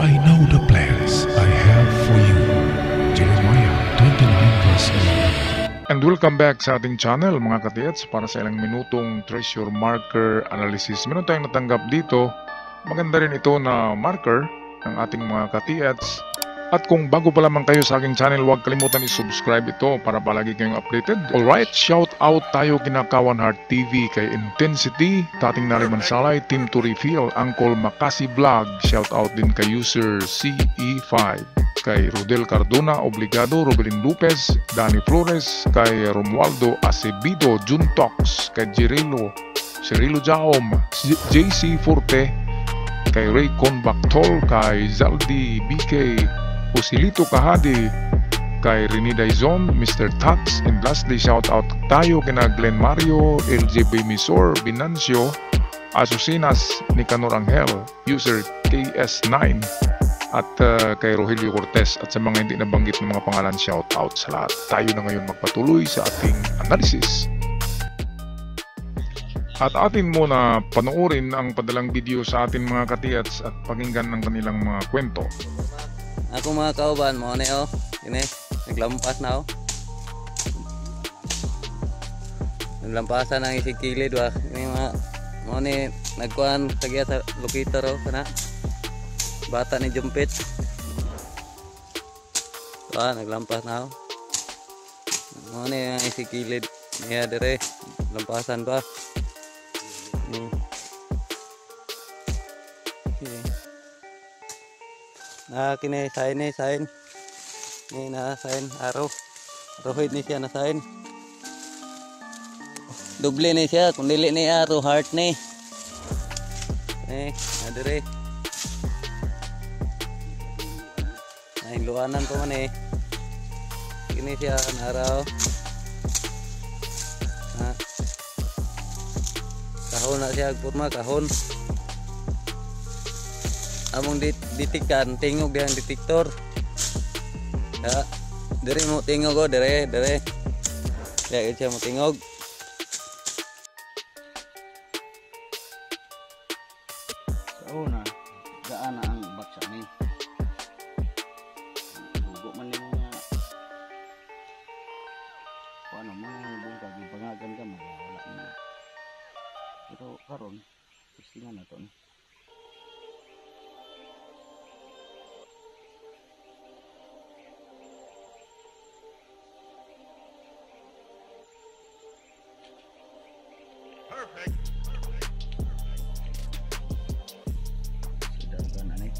I know the plans I have for you. Jeremiah 29 verse 11. And welcome back sa ating channel mga katiyats para sa ilang minutong treasure marker analysis. Meron tayong natanggap dito. Maganda rin ito na marker ng ating mga katiyats. At kung bago pa lamang kayo sa aking channel, huwag kalimutan i-subscribe ito para palagi kayong updated. Alright, shout out tayo kina Kawan Heart TV, kay Intensity, Tating Nariman Salay, Team to Refill, Uncle Makasi Vlog, shout out din kay user CE5, kay Rodel Cardona, Obligado, Robelin Lopez, Danny Flores, kay Romualdo Acebido, Juntox, kay Cirilo Jaom, JC Forte, kay Ray Conbactol, kay Zaldi BK, Usilito Kahadi, kay Rene Daizon, Mr. Tats, and lastly shout out tayo kina Glenn Mario, LJB Misor, Binancio, Asusinas, Nicanor Angel, user KS9, at kay Rogelio Cortez, at sa mga hindi nabanggit ng mga pangalan, shout out sa lahat. Tayo na ngayon magpatuloy sa ating analysis. At atin muna panoorin ang padalang video sa ating mga katiyats at pakinggan ng kanilang mga kwento. Ako mga kauban, mo ni ini naglampas na naglampasan ng isig kilid wa ini mga mo ni nagkuan tagya sa locator kana bata ni Jumpit naglampas na mo ni ang isig kilid niya dire lampasan ba. Kini sign ni na sign araw rohit ni siya na sign doble ni siya kung dili ni araw heart ni adire ay luanan ko man kini siya na araw kahon na siya purma kahon among ditikan tingog diang detektor ya dire mo tingog ko dire ya siya mo tingog sa una gaan na ang baksa ni dugo man nimo nga ano man ang ka gibangagan ka wala ni pero karon testingan na to ni. Perfect. Sudah kan aneh.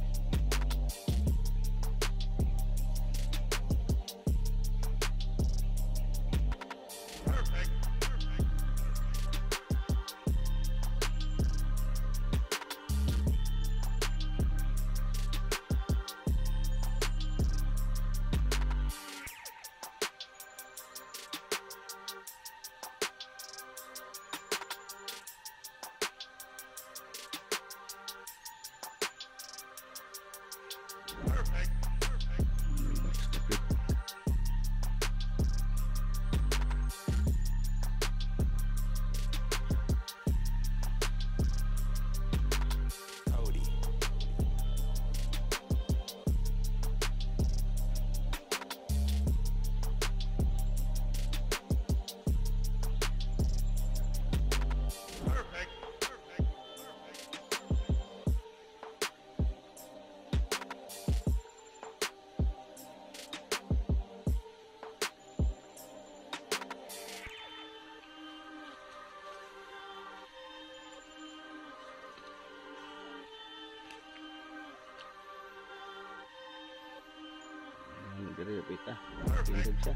Dari pita tindog siya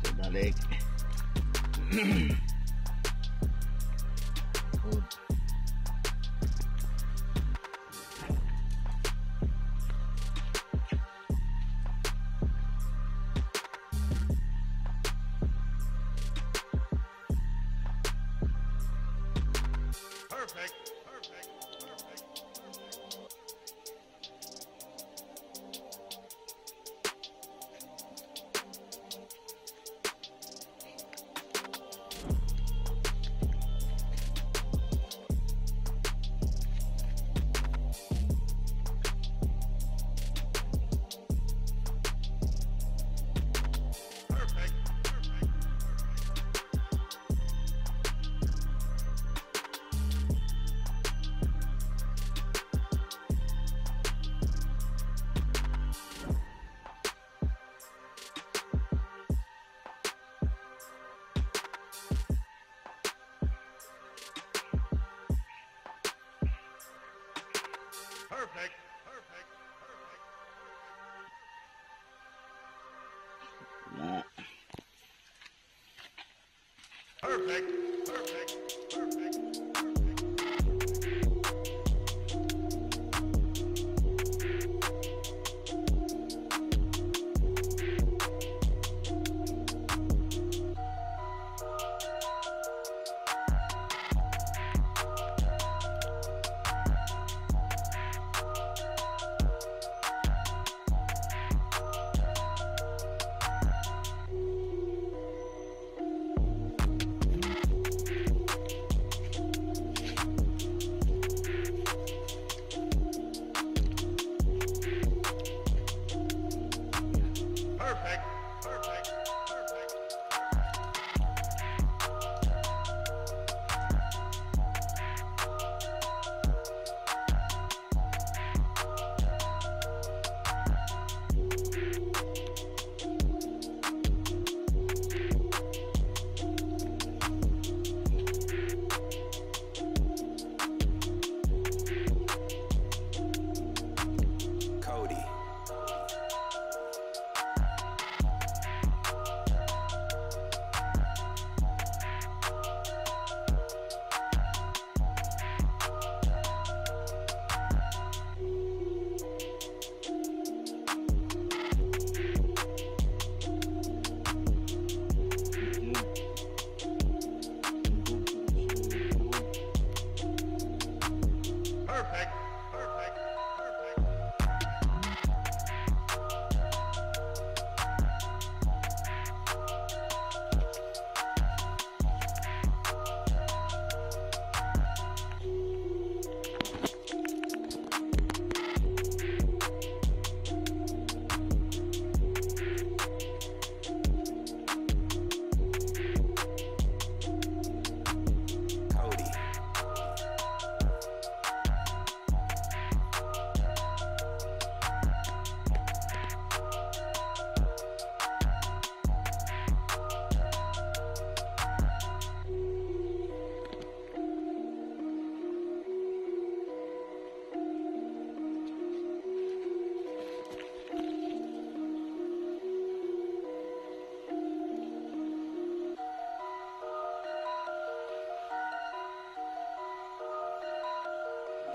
so balik Perfect.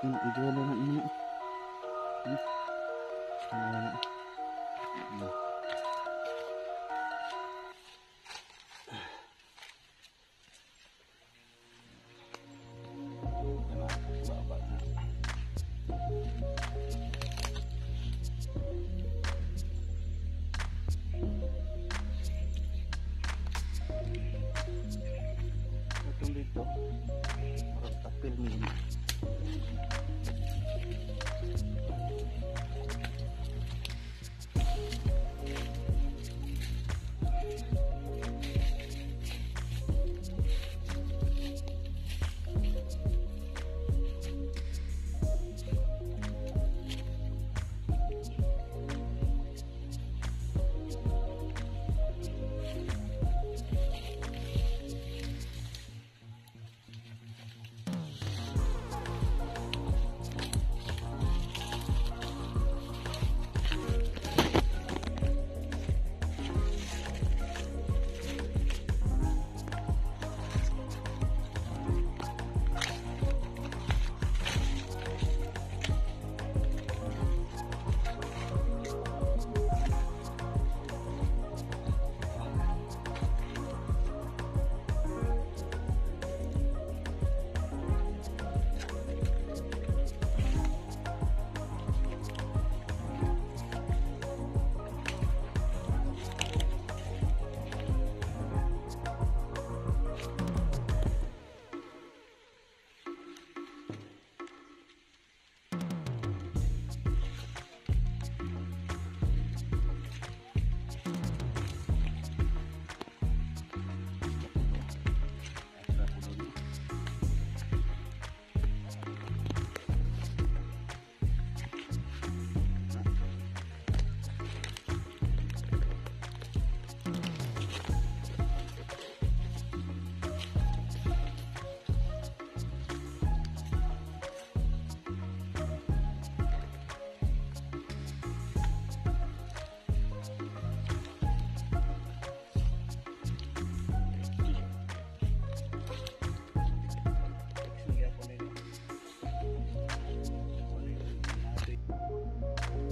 Ijual na ini. Itong dito. Parang tapil ni.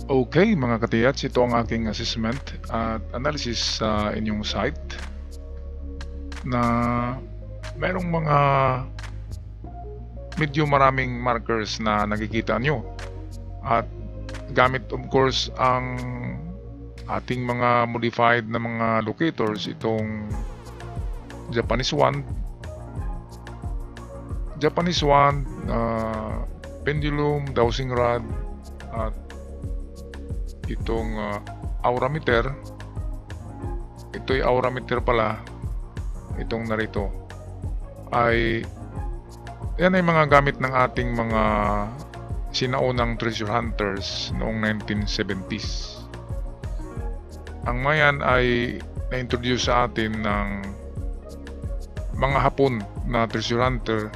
Okay mga katiyats, ito ang aking assessment at analysis sa inyong site na merong mga medyo maraming markers na nakikita nyo at gamit of course ang ating mga modified na mga locators, itong Japanese wand, pendulum, dowsing rod at itong aura meter. Ito'y aura meter pala, itong narito ay yan ay mga gamit ng ating mga sinaunang treasure hunters noong 1970s. Ang mayan ay na-introduce sa atin ng mga Hapon na treasure hunter,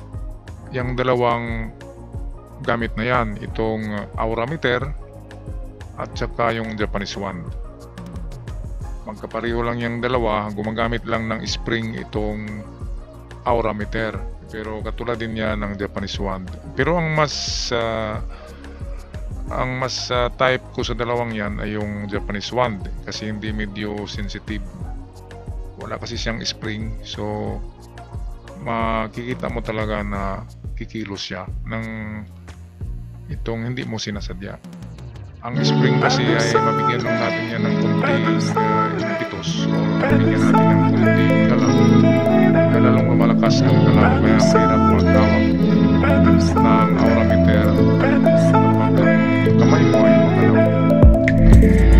yung dalawang gamit na yan, itong aura meter at saka yung Japanese wand. Magkapareho lang yung dalawa, gumagamit lang ng spring itong aura meter, pero katulad din yan ng Japanese wand. Pero ang mas type ko sa dalawang yan ay yung Japanese wand kasi hindi medyo sensitive, wala kasi siyang spring, so makikita mo talaga na kikilos siya ng itong hindi mo sinasadya. Ang spring kasi ay mabigyan lang natin yan ng konting impetus, so mabigyan natin ng konting galaw, kaya lalong lumalakas ang galaw, kaya mahirap magtawag ng aura meter hanggang kamay mo ay magalaw.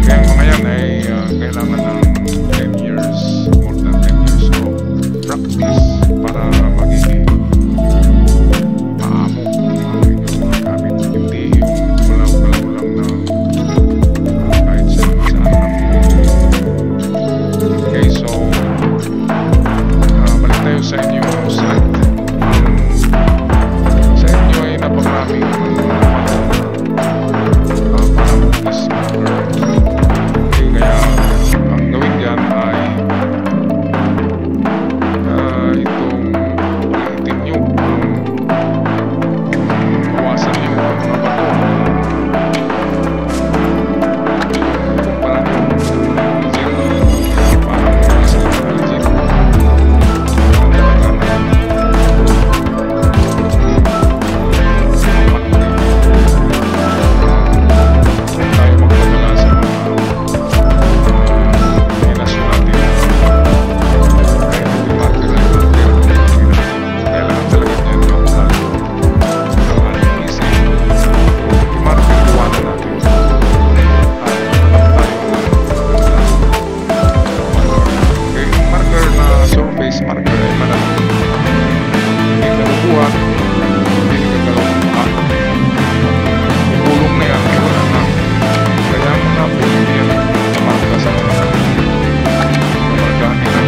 Kaya ang mga yan ay kailangan ng 10 years, more than 10 years of practice para magiging maamo ang inyong mga gamit, hindi yung galaw-galaw lang na kahit saan lang. Okay, so balik tayo sa inyong site. Sa inyo ay napakaraming parameters marker. Okay, kaya ang gawin dyan ay itong ulitin nyo, bawasan nyo ang mga bato, kumpara nyo legit, parang mas legit ang talaga na tayo magpadala sa mga inasyon natin. Kahit hindi marker ay marker, kailangan talaga niyan yung halo ng ating isip. I-marker, iwanan natin at okay, yung marker na surface marker ay malalaki, hindi nabubuhat, hindi nagagalaw ng mukha. Yung gulong na yan ay wala na, kaya ang mga pwede yan namarka sa mga namarkahan nila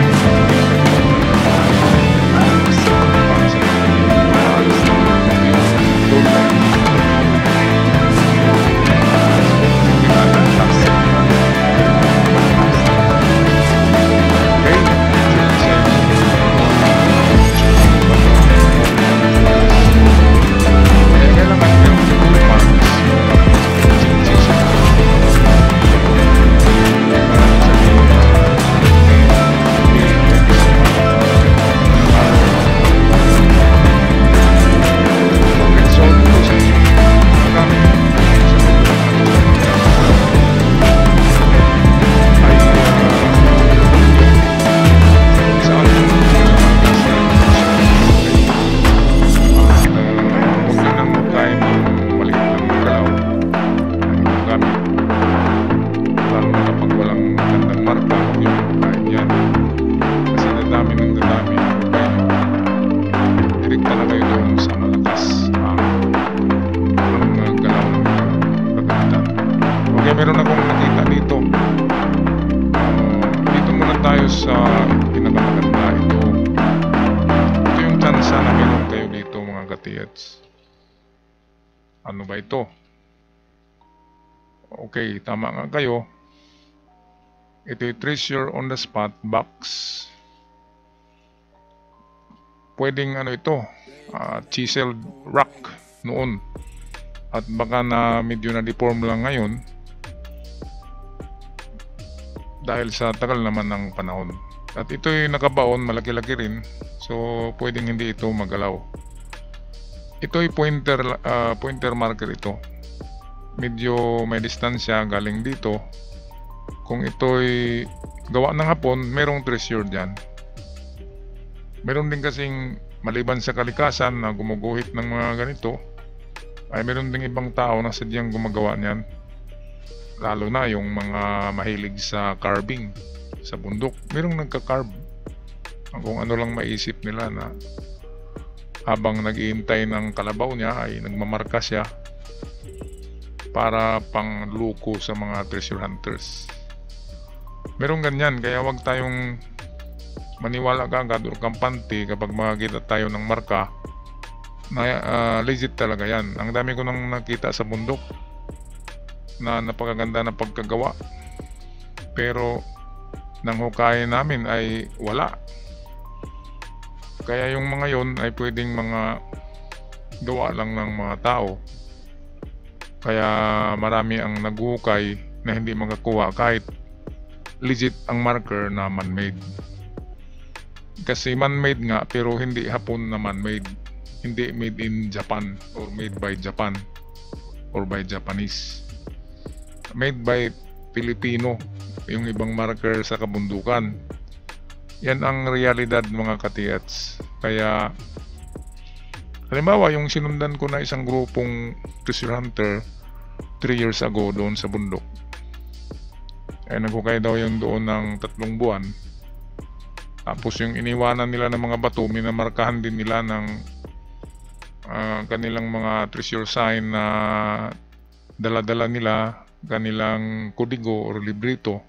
para sa mga tool line. Meron akong nakita dito. Dito muna tayo sa pinakamaganda. Ito yung tsansa na meron kayo dito mga katiyats. Ano ba ito? Okay, tama nga kayo. Ito yung treasure on the spot box. Pwedeng ano ito, chiseled rock noon. At baka na medyo na deform lang ngayon. dahil sa tagal naman ng panahon. At ito'y nakabaon, malaki-laki rin, so pwedeng hindi ito magalaw. Ito'y pointer marker ito. Medyo may distansya galing dito. Kung ito'y gawa ng hapon, merong treasure dyan. Meron din kasing maliban sa kalikasan na gumuguhit ng mga ganito, ay meron ding ibang tao na sadyang gumagawa niyan. Lalo na yung mga mahilig sa carving sa bundok. Merong nagka-carve. Kung ano lang maisip nila na habang nag-iintay ng kalabaw niya ay nagmamarka siya para pangluko sa mga treasure hunters. Merong ganyan, kaya wag tayong maniwala kagad or kampante kapag makakita tayo ng marka na legit talaga yan. Ang dami ko nang nakita sa bundok na napakaganda na pagkagawa, pero nang hukayin namin ay wala. Kaya yung mga yon ay pwedeng mga gawa lang ng mga tao. Kaya marami ang naghukay na hindi makakuha kahit legit ang marker na man-made. Kasi man-made nga pero hindi hapon na man-made. Hindi made in Japan or made by Japan or by Japanese. Made by Filipino yung ibang marker sa kabundukan. Yan ang realidad mga katiyats. Kaya halimbawa yung sinundan ko na isang grupong treasure hunter 3 years ago doon sa bundok, ay naghukay daw yung doon ng 3 buwan. Tapos yung iniwanan nila ng mga bato, minamarkahan din nila ng kanilang mga treasure sign na dala-dala nila, kanilang kodigo or librito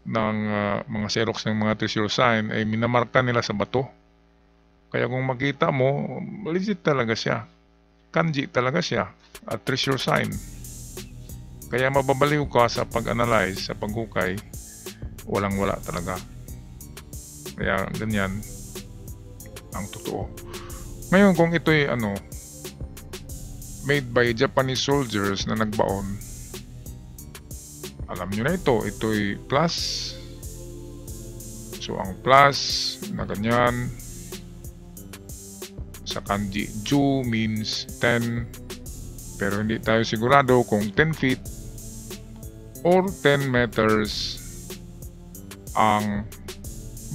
ng mga xerox ng mga treasure sign ay minamarka nila sa bato. Kaya kung makita mo, legit talaga siya, kanji talaga siya at treasure sign. Kaya mababaliw ka sa pag-analyze, sa paghukay, walang wala talaga. Kaya ganyan ang totoo. Ngayon kung ito'y made by Japanese soldiers na nagbaon, alam nyo na ito'y plus. So ang plus na ganyan sa kanji ju means 10, pero hindi tayo sigurado kung 10 feet or 10 meters ang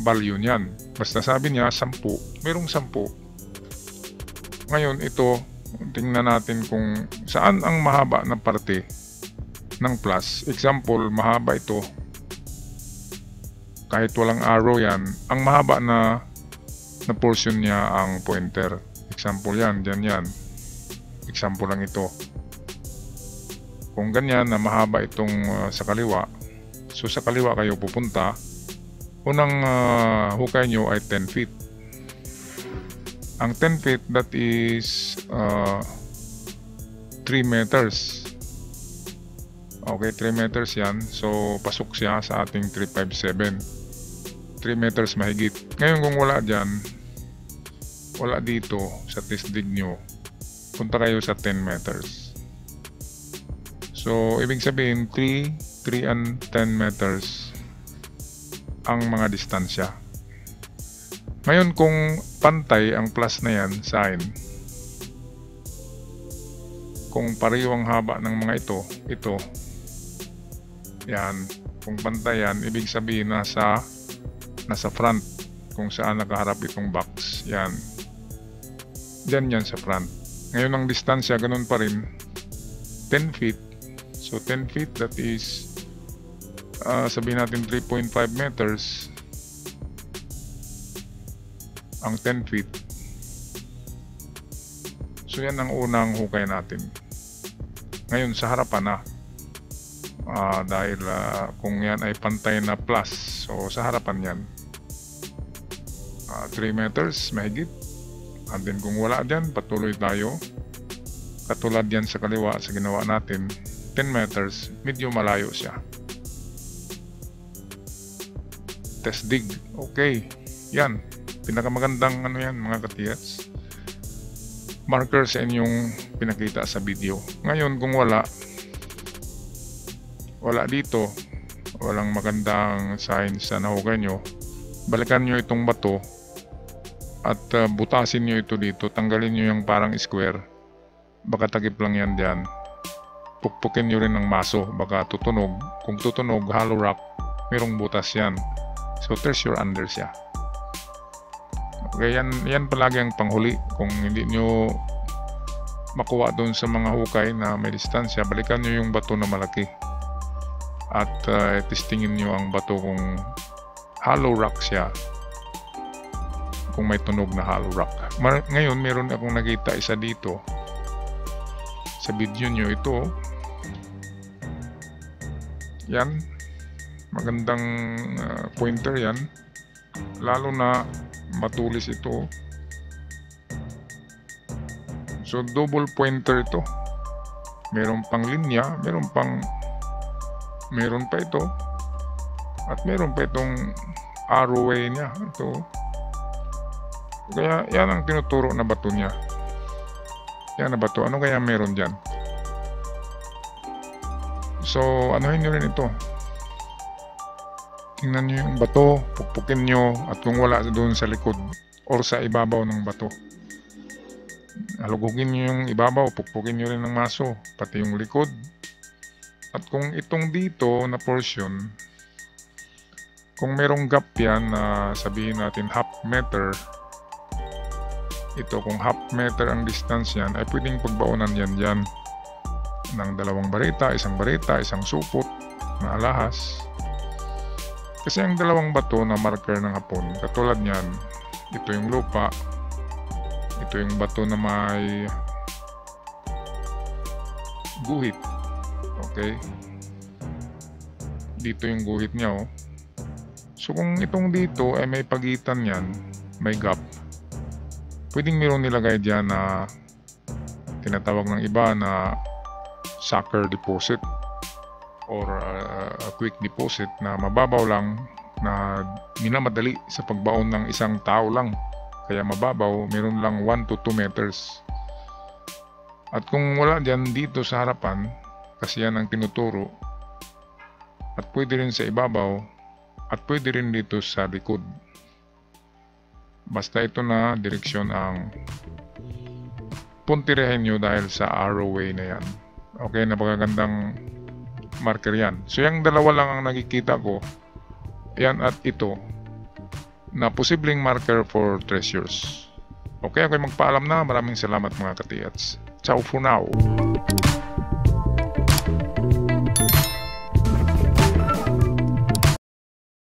value niyan. Basta sabi niya 10, merong 10. Ngayon ito, tingnan natin kung saan ang mahaba na parte ng plus. Example, mahaba ito. Kahit walang arrow yan, ang mahaba na portion niya ang pointer. Example yan, dyan yan. Example lang ito. Kung ganyan na mahaba itong sa kaliwa, so sa kaliwa kayo pupunta, unang hukay nyo ay 10 feet. Ang 10 feet, that is 3 meters. Okay, 3 meters yan. So pasok siya sa ating 357. 3 meters mahigit. Ngayon kung wala dyan, wala dito sa test dig nyo, punta kayo sa 10 meters. So ibig sabihin 3 and 10 meters ang mga distansya. Ngayon kung pantay ang plus na yan sign, kung pareho ang haba ng mga ito yan, kung pantay yan, ibig sabihin nasa front, kung saan nakaharap itong box, yan yan sa front. Ngayon ang distansya ganun pa rin, 10 feet. So 10 feet, that is sabihin natin 3.5 meters ang 10 feet. So yan ang unang hukay natin. Ngayon sa harapan na, dahil kung yan ay pantay na plus, so sa harapan yan 3 meters mahigit. And then kung wala dyan, patuloy tayo katulad yan sa kaliwa sa ginawa natin, 10 meters, medyo malayo siya. Test dig. Okay, yan pinakamagandang yan mga katiyats, marker sa inyong pinakita sa video. Ngayon kung wala wala dito, walang magandang sign sa nahukay nyo, balikan nyo itong bato at butasin nyo ito dito, tanggalin nyo yung parang square, baka takip lang yan dyan. Pukpukin nyo rin ng maso, baka tutunog. Kung tutunog, hollow rock, merong butas yan. So treasure under siya. Okay, yan palagi ang panghuli. Kung hindi nyo makuha doon sa mga hukay na may distansya, balikan nyo yung bato na malaki. At testingin nyo ang bato kung hollow rock siya. Kung may tunog na hollow rock. Ngayon, meron akong nakita isa dito. Sa video nyo ito. Yan. Magandang pointer yan. Lalo na matulis ito. So double pointer ito. Meron pang linya, meron pa ito. At meron pa itong arrowway niya. Ito. Kaya yan ang tinuturo na bato niya. Yan na bato. Ano kaya meron dyan? So anuhin nyo rin ito. Tingnan nyo yung bato, pukpukin nyo, at kung wala doon sa likod or sa ibabaw ng bato, halugugin nyo yung ibabaw, pukpukin nyo rin ng maso, pati yung likod. At kung itong dito na portion, kung merong gap yan na sabihin natin half meter, ito kung half meter ang distance yan, ay pwedeng pagbaunan yan dyan ng 2 barita, 1 barita, 1 supot na alahas. Kasi ang 2 bato na marker ng hapon, katulad niyan, ito yung lupa, ito yung bato na may guhit. Okay? Dito yung guhit niya, oh. So kung itong dito ay may pagitan yan, may gap, pwedeng meron nilagay dyan na tinatawag ng iba na sucker deposit or a quick deposit na mababaw lang, na minamadali sa pagbaon ng isang tao lang. Kaya mababaw, meron lang 1 to 2 meters. At kung wala dyan dito sa harapan, kasi yan ang tinuturo, at pwede rin sa ibabaw, at pwede rin dito sa likod. Basta ito na direksyon ang puntirehin nyo dahil sa arrowway na yan. Okay, napakagandang marker yan. So yung 2 lang ang nakikita ko, yan at ito, na posibleng marker for treasures. Okay, ako magpaalam na. Maraming salamat mga katiyats. Ciao for now.